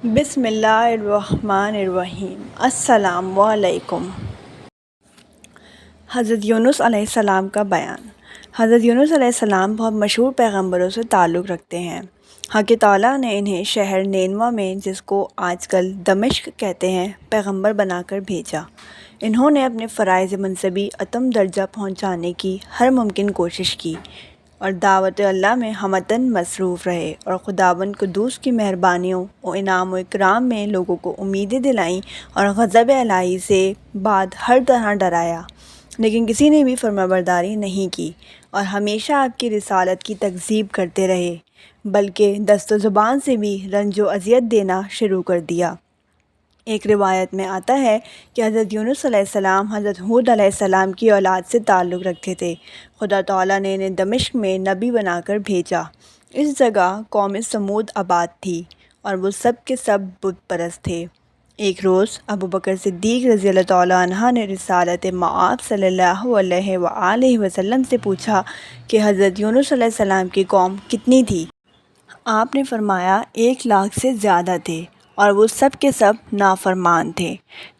بسم اللہ الرحمن الرحیم۔ السلام علیکم۔ حضرت یونس علیہ السلام کا بیان۔ حضرت یونس علیہ السلام بہت مشہور پیغمبروں سے تعلق رکھتے ہیں۔ حق تعالیٰ نے انہیں شہر نینوا میں، جس کو آج کل دمشق کہتے ہیں، پیغمبر بنا کر بھیجا۔ انہوں نے اپنے فرائض منصبی اتم درجہ پہنچانے کی ہر ممکن کوشش کی اور دعوت اللہ میں ہمتاً مصروف رہے، اور خداوند قدوس کی مہربانیوں و انعام و اکرام میں لوگوں کو امیدیں دلائیں اور غضب الہی سے بعد ہر طرح ڈرایا، لیکن کسی نے بھی فرمانبرداری نہیں کی اور ہمیشہ آپ کی رسالت کی تکذیب کرتے رہے، بلکہ دست و زبان سے بھی رنج و اذیت دینا شروع کر دیا۔ ایک روایت میں آتا ہے کہ حضرت یونس علیہ السلام حضرت ہود علیہ السلام کی اولاد سے تعلق رکھتے تھے۔ خدا تعالیٰ نے انہیں دمشق میں نبی بنا کر بھیجا۔ اس جگہ قوم سمود آباد تھی اور وہ سب کے سب بت پرست تھے۔ ایک روز ابو بکر صدیق رضی اللہ تعالیٰ عنہ نے رسالت مآب صلی اللہ علیہ وآلہ وسلم سے پوچھا کہ حضرت یونس علیہ السلام کی قوم کتنی تھی؟ آپ نے فرمایا 1,00,000 سے زیادہ تھے، اور وہ سب کے سب نافرمان تھے۔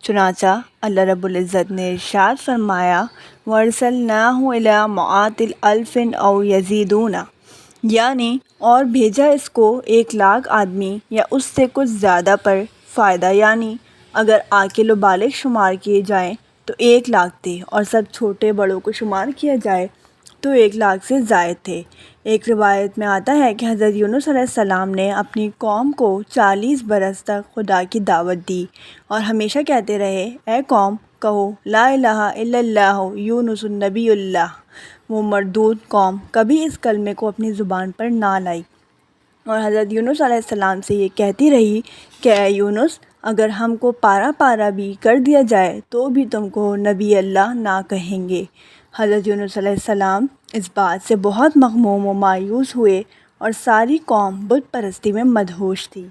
چنانچہ اللہ رب العزت نے ارشاد فرمایا وَأَرْسَلْنَاهُ إِلَىٰ مِائَةِ أَلْفٍ أَوْ يَزِيدُونَ، یعنی اور بھیجا اس کو 1,00,000 آدمی یا اس سے کچھ زیادہ پر فائدہ، یعنی اگر عاقل و بالغ شمار کیے جائیں تو 1,00,000 تھے، اور سب چھوٹے بڑوں کو شمار کیا جائے تو 1,00,000 سے زائد تھے۔ ایک روایت میں آتا ہے کہ حضرت یونس علیہ السلام نے اپنی قوم کو 40 برس تک خدا کی دعوت دی اور ہمیشہ کہتے رہے، اے قوم کہو لا الہ الا اللہ یونس النبی اللہ۔ وہ مردود قوم کبھی اس کلمے کو اپنی زبان پر نہ لائی اور حضرت یونس علیہ السلام سے یہ کہتی رہی کہ اے یونس، اگر ہم کو پارا پارا بھی کر دیا جائے تو بھی تم کو نبی اللہ نہ کہیں گے۔ حضرت یونس علیہ السلام اس بات سے بہت مغموم و مایوس ہوئے اور ساری قوم بت پرستی میں مدہوش تھی۔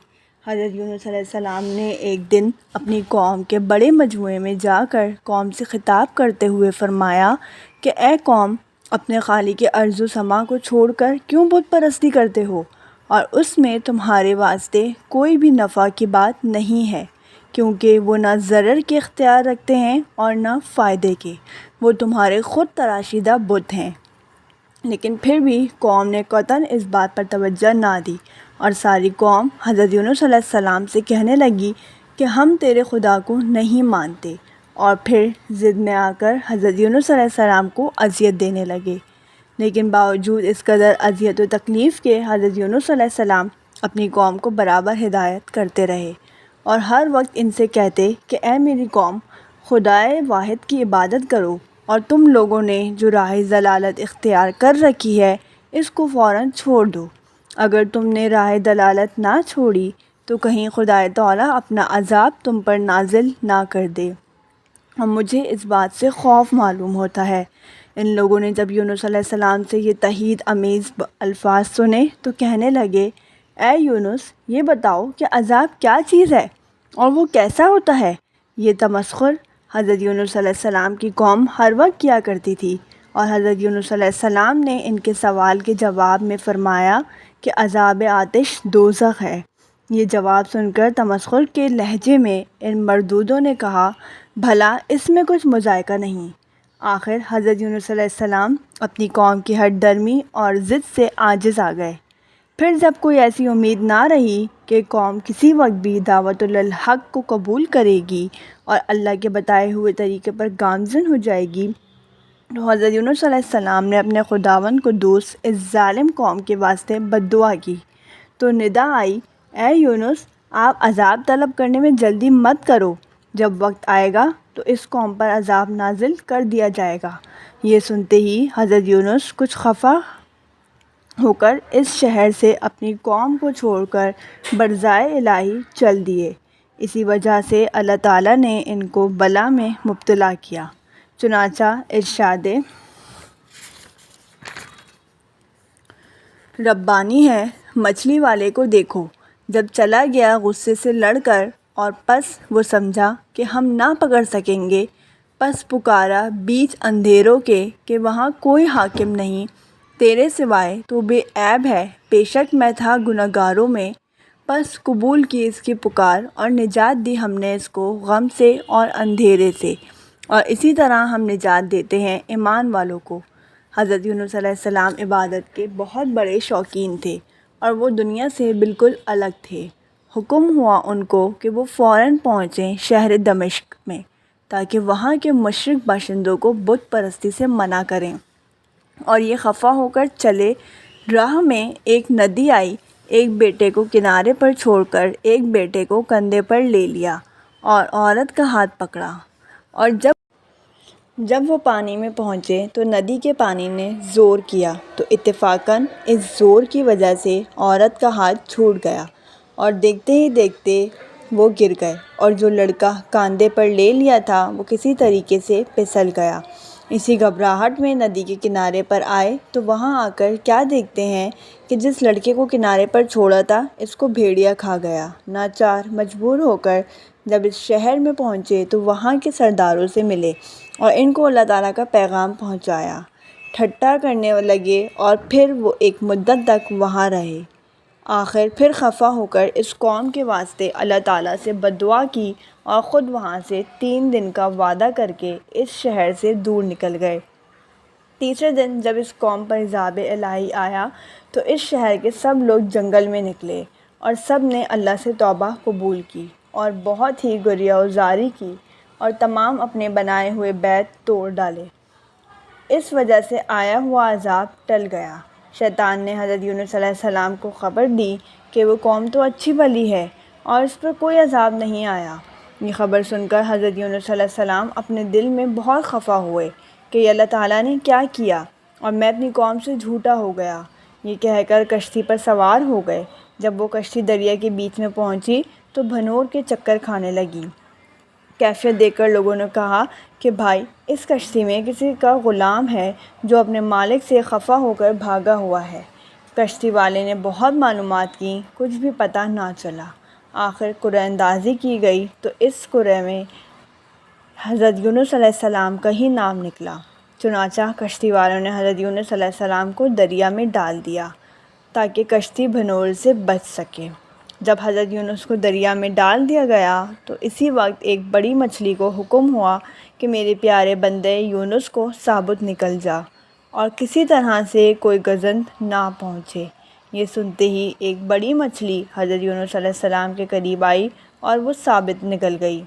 حضرت یونس علیہ السلام نے ایک دن اپنی قوم کے بڑے مجموعے میں جا کر قوم سے خطاب کرتے ہوئے فرمایا کہ اے قوم، اپنے خالق ارض و سما کو چھوڑ کر کیوں بت پرستی کرتے ہو، اور اس میں تمہارے واسطے کوئی بھی نفع کی بات نہیں ہے، کیونکہ وہ نہ ضرر کے اختیار رکھتے ہیں اور نہ فائدے کے، وہ تمہارے خود تراشیدہ بت ہیں۔ لیکن پھر بھی قوم نے قطعاً اس بات پر توجہ نہ دی، اور ساری قوم حضرت یونس علیہ السلام سے کہنے لگی کہ ہم تیرے خدا کو نہیں مانتے، اور پھر ضد میں آ کر حضرت یونس علیہ السلام کو اذیت دینے لگے۔ لیکن باوجود اس قدر اذیت و تکلیف کے حضرت یونس علیہ السلام اپنی قوم کو برابر ہدایت کرتے رہے اور ہر وقت ان سے کہتے کہ اے میری قوم، خدائے واحد کی عبادت کرو، اور تم لوگوں نے جو راہ ضلالت اختیار کر رکھی ہے اس کو فوراً چھوڑ دو۔ اگر تم نے راہ ضلالت نہ چھوڑی تو کہیں خدا تعالیٰ اپنا عذاب تم پر نازل نہ کر دے، اور مجھے اس بات سے خوف معلوم ہوتا ہے۔ ان لوگوں نے جب یونس علیہ السلام سے یہ تحید آمیز الفاظ سنے تو کہنے لگے، اے یونس، یہ بتاؤ کہ عذاب کیا چیز ہے اور وہ کیسا ہوتا ہے؟ یہ تمسخر حضرت یونس علیہ السلام کی قوم ہر وقت کیا کرتی تھی، اور حضرت یونس علیہ السلام نے ان کے سوال کے جواب میں فرمایا کہ عذاب آتش دوزخ ہے۔ یہ جواب سن کر تمسخر کے لہجے میں ان مردودوں نے کہا، بھلا اس میں کچھ مذائقہ نہیں؟ آخر حضرت یونس علیہ السلام اپنی قوم کی ہٹ درمی اور ضد سے عاجز آ گئے۔ پھر جب کوئی ایسی امید نہ رہی کہ قوم کسی وقت بھی دعوت الحق کو قبول کرے گی اور اللہ کے بتائے ہوئے طریقے پر گامزن ہو جائے گی، تو حضرت یونس علیہ السلام نے اپنے خداوند قدوس اس ظالم قوم کے واسطے بد دعا کی۔ تو ندا آئی، اے یونس، آپ عذاب طلب کرنے میں جلدی مت کرو، جب وقت آئے گا تو اس قوم پر عذاب نازل کر دیا جائے گا۔ یہ سنتے ہی حضرت یونس کچھ خفا ہو کر اس شہر سے اپنی قوم کو چھوڑ کر برضائے الہی چل دیے۔ اسی وجہ سے اللہ تعالیٰ نے ان کو بلا میں مبتلا کیا۔ چنانچہ ارشاد ربانی ہے، مچھلی والے کو دیکھو، جب چلا گیا غصے سے لڑ کر، اور پس وہ سمجھا کہ ہم نہ پکڑ سکیں گے، پس پکارا بیچ اندھیروں کے کہ وہاں کوئی حاکم نہیں تیرے سوائے، تو بے عیب ہے، بے شک میں تھا گنہگاروں میں۔ پس قبول کی اس کی پکار اور نجات دی ہم نے اس کو غم سے اور اندھیرے سے، اور اسی طرح ہم نجات دیتے ہیں ایمان والوں کو۔ حضرت یونس علیہ السلام عبادت کے بہت بڑے شوقین تھے اور وہ دنیا سے بالکل الگ تھے۔ حکم ہوا ان کو کہ وہ فوراً پہنچیں شہر دمشق میں تاکہ وہاں کے مشرک باشندوں کو بت پرستی سے منع کریں، اور یہ خفا ہو کر چلے۔ راہ میں ایک ندی آئی، ایک بیٹے کو کنارے پر چھوڑ کر ایک بیٹے کو کندھے پر لے لیا اور عورت کا ہاتھ پکڑا، اور جب وہ پانی میں پہنچے تو ندی کے پانی نے زور کیا تو اتفاقاً اس زور کی وجہ سے عورت کا ہاتھ چھوٹ گیا، اور دیکھتے ہی دیکھتے وہ گر گئے، اور جو لڑکا کاندھے پر لے لیا تھا وہ کسی طریقے سے پھسل گیا۔ اسی گھبراہٹ میں ندی کے کنارے پر آئے تو وہاں آ کر کیا دیکھتے ہیں کہ جس لڑکے کو کنارے پر چھوڑا تھا اس کو بھیڑیا کھا گیا۔ ناچار مجبور ہو کر جب اس شہر میں پہنچے تو وہاں کے سرداروں سے ملے اور ان کو اللہ تعالیٰ کا پیغام پہنچایا۔ ٹھٹا کرنے لگے اور پھر وہ ایک مدت تک وہاں رہے۔ آخر پھر خفا ہو کر اس قوم کے واسطے اللہ تعالیٰ سے بددعا کی اور خود وہاں سے 3 دن کا وعدہ کر کے اس شہر سے دور نکل گئے۔ تیسرے دن جب اس قوم پر عذاب الہی آیا تو اس شہر کے سب لوگ جنگل میں نکلے اور سب نے اللہ سے توبہ قبول کی اور بہت ہی گریہ وزاری کی اور تمام اپنے بنائے ہوئے بیت توڑ ڈالے۔ اس وجہ سے آیا ہوا عذاب ٹل گیا۔ شیطان نے حضرت یونس علیہ السلام کو خبر دی کہ وہ قوم تو اچھی بھلی ہے اور اس پر کوئی عذاب نہیں آیا۔ یہ خبر سن کر حضرت یونس علیہ السلام اپنے دل میں بہت خفا ہوئے کہ یہ اللہ تعالیٰ نے کیا کیا اور میں اپنی قوم سے جھوٹا ہو گیا۔ یہ کہہ کر کشتی پر سوار ہو گئے۔ جب وہ کشتی دریا کے بیچ میں پہنچی تو بھنور کے چکر کھانے لگی۔ کیفیت دیکھ کر لوگوں نے کہا کہ بھائی اس کشتی میں کسی کا غلام ہے جو اپنے مالک سے خفا ہو کر بھاگا ہوا ہے۔ کشتی والے نے بہت معلومات کی، کچھ بھی پتہ نہ چلا۔ آخر قرعہ اندازی کی گئی تو اس قرعے میں حضرت یونس علیہ السلام کا ہی نام نکلا۔ چنانچہ کشتی والوں نے حضرت یونس علیہ السلام کو دریا میں ڈال دیا تاکہ کشتی بھنور سے بچ سکے۔ جب حضرت یونس کو دریا میں ڈال دیا گیا تو اسی وقت ایک بڑی مچھلی کو حکم ہوا کہ میرے پیارے بندے یونس کو ثابت نکل جا اور کسی طرح سے کوئی گزند نہ پہنچے۔ یہ سنتے ہی ایک بڑی مچھلی حضرت یونس علیہ السلام کے قریب آئی اور وہ ثابت نکل گئی۔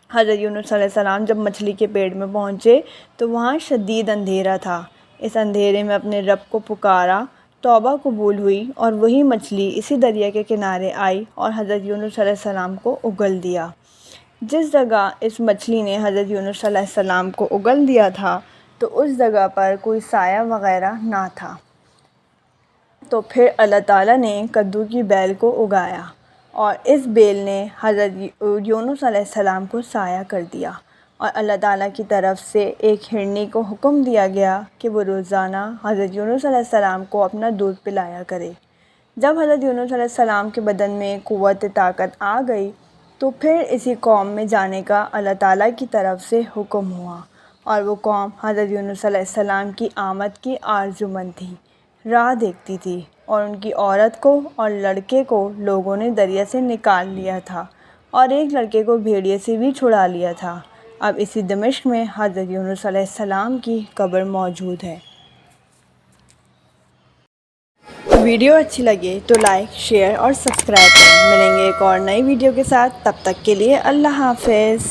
حضرت یونس علیہ السلام جب مچھلی کے پیٹ میں پہنچے تو وہاں شدید اندھیرا تھا۔ اس اندھیرے میں اپنے رب کو پکارا، توبہ قبول ہوئی اور وہی مچھلی اسی دریا کے کنارے آئی اور حضرت یونس علیہ السلام کو اگل دیا۔ جس جگہ اس مچھلی نے حضرت یونس علیہ السلام کو اگل دیا تھا تو اس جگہ پر کوئی سایہ وغیرہ نہ تھا۔ تو پھر اللہ تعالیٰ نے کدو کی بیل کو اگایا اور اس بیل نے حضرت یونس علیہ السلام کو سایہ کر دیا، اور اللہ تعالیٰ کی طرف سے ایک ہرنی کو حکم دیا گیا کہ وہ روزانہ حضرت یونس علیہ السلام کو اپنا دودھ پلایا کرے۔ جب حضرت یونس علیہ السلام کے بدن میں قوت طاقت آ گئی تو پھر اسی قوم میں جانے کا اللہ تعالیٰ کی طرف سے حکم ہوا، اور وہ قوم حضرت یونس علیہ السلام کی آمد کی آرزومند تھی، راہ دیکھتی تھی، اور ان کی عورت کو اور لڑکے کو لوگوں نے دریا سے نکال لیا تھا اور ایک لڑکے کو بھیڑیے سے بھی چھڑا لیا تھا۔ اب اسی دمشق میں حضرت یونس علیہ السلام کی قبر موجود ہے۔ ویڈیو اچھی لگے تو لائک، شیئر اور سبسکرائب کریں۔ ملیں گے ایک اور نئی ویڈیو کے ساتھ، تب تک کے لیے اللہ حافظ۔